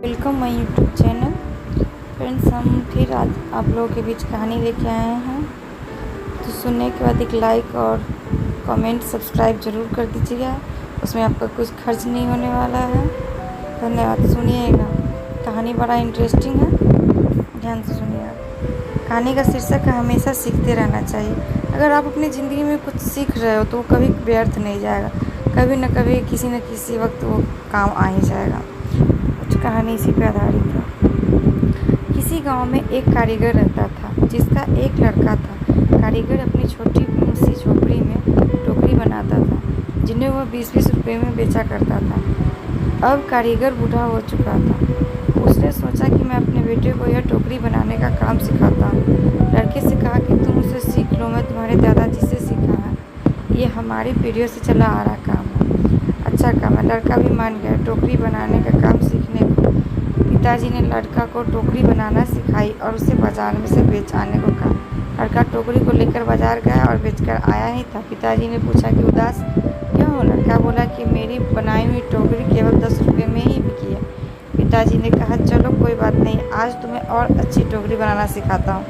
Welcome my YouTube channel. Friends, हम फिर आज आप लोगों के बीच कहानी लेके आए हैं, तो सुनने के बाद एक लाइक और कमेंट सब्सक्राइब ज़रूर कर दीजिएगा। उसमें आपका कुछ खर्च नहीं होने वाला है। धन्यवाद। सुनिएगा, कहानी बड़ा इंटरेस्टिंग है, ध्यान से सुनिएगा। कहानी का शीर्षक है हमेशा सीखते रहना चाहिए। अगर आप अपनी ज़िंदगी में कुछ सीख रहे हो तो वो कभी व्यर्थ नहीं जाएगा, कभी न कभी किसी न किसी वक्त वो काम आ ही जाएगा। कहानी इसी पर आधारित है। किसी गांव में एक कारीगर रहता था जिसका एक लड़का था। कारीगर अपनी छोटी सी झोपड़ी में टोकरी बनाता था जिन्हें वह 20-20 रुपये में बेचा करता था। अब कारीगर बूढ़ा हो चुका था। उसने सोचा कि मैं अपने बेटे को यह टोकरी बनाने का काम सिखाता हूँ। लड़के से कहा कि तुम उसे सीख लो, मैं तुम्हारे दादाजी से सीखा है, ये हमारी पीढ़ियों से चला आ रहा काम है। अच्छा काम है। लड़का भी मान गया टोकरी बनाने का काम सीखने को। पिताजी ने लड़का को टोकरी बनाना सिखाई और उसे बाजार में से बेच आने को कहा। लड़का टोकरी को लेकर बाजार गया और बेचकर आया ही था। पिताजी ने पूछा कि उदास क्यों हो? लड़का बोला कि मेरी बनाई हुई टोकरी केवल 10 रुपये में ही बिकी है। पिताजी ने कहा चलो कोई बात नहीं, आज तुम्हें और अच्छी टोकरी बनाना सिखाता हूँ।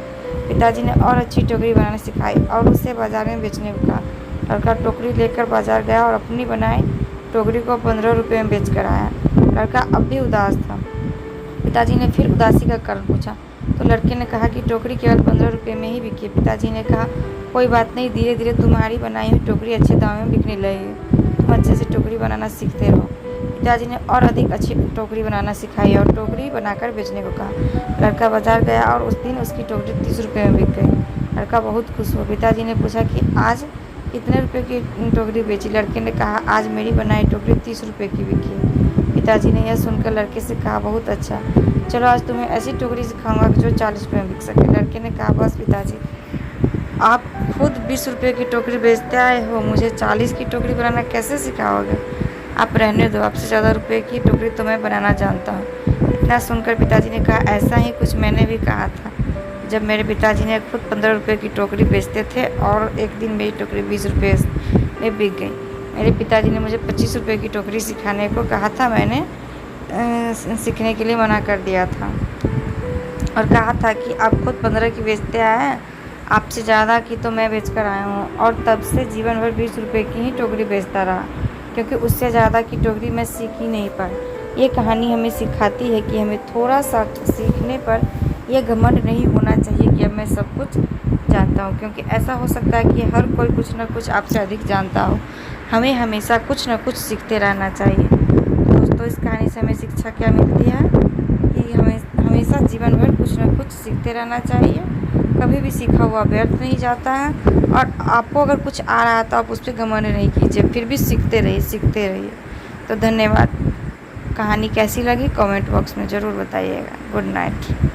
पिताजी ने और अच्छी टोकरी बनाना सिखाई और उसे बाजार में बेचने को कहा। लड़का टोकरी लेकर बाजार गया और अपनी बनाई टोकरी को 15 रुपये में बेच कर आया। लड़का अब भी उदास था। पिताजी ने फिर उदासी का कारण पूछा तो लड़के ने कहा कि टोकरी केवल 15 रुपये में ही बिकी। पिताजी ने कहा कोई बात नहीं, धीरे धीरे तुम्हारी बनाई हुई टोकरी अच्छे दाम में बिकने लगेगी, तुम अच्छे से टोकरी बनाना सीखते रहो। पिताजी ने और अधिक अच्छी टोकरी बनाना सिखाई और टोकरी बनाकर बेचने को कहा। लड़का बाजार गया और उस दिन उसकी टोकरी 30 रुपये में बिक गई। लड़का बहुत खुश हुआ। पिताजी ने पूछा कि आज कितने रुपए की टोकरी बेची? लड़के ने कहा आज मेरी बनाई टोकरी 30 रुपये की बिकी। पिताजी ने यह सुनकर लड़के से कहा बहुत अच्छा, चलो आज तुम्हें ऐसी टोकरी सिखाऊंगा जो 40 रुपये में बिक सके। लड़के ने कहा बस पिताजी, आप खुद 20 रुपये की टोकरी बेचते आए हो, मुझे 40 की टोकरी बनाना कैसे सिखाओगे? आप रहने दो, आपसे ज़्यादा रुपये की टोकरी तो मैं बनाना जानता हूँ। इतना सुनकर पिताजी ने कहा ऐसा ही कुछ मैंने भी कहा था जब मेरे पिताजी ने खुद 15 रुपये की टोकरी बेचते थे और एक दिन मेरी टोकरी 20 रुपये में बिक गई। मेरे पिताजी ने मुझे 25 रुपये की टोकरी सिखाने को कहा था, मैंने सीखने के लिए मना कर दिया था और कहा था कि आप खुद 15 की बेचते आए हैं, आपसे ज़्यादा की तो मैं बेच कर आया हूँ। और तब से जीवन भर 20 रुपये की ही टोकरी बेचता रहा क्योंकि उससे ज़्यादा की टोकरी मैं सीख ही नहीं पाई। ये कहानी हमें सिखाती है कि हमें थोड़ा सा सीखने पर यह घमंड नहीं होना चाहिए कि अब मैं सब कुछ जानता हूँ, क्योंकि ऐसा हो सकता है कि हर कोई कुछ न कुछ आपसे अधिक जानता हो। हमें हमेशा कुछ न कुछ सीखते रहना चाहिए। दोस्तों, इस कहानी से हमें शिक्षा क्या मिलती है कि हमें हमेशा जीवन भर कुछ न कुछ सीखते रहना चाहिए। कभी भी सीखा हुआ व्यर्थ नहीं जाता है और आपको अगर कुछ आ रहा है तो आप उस पर घमंड नहीं कीजिए, फिर भी सीखते रहिए। तो धन्यवाद। कहानी कैसी लगी कमेंट बॉक्स में ज़रूर बताइएगा। Good night.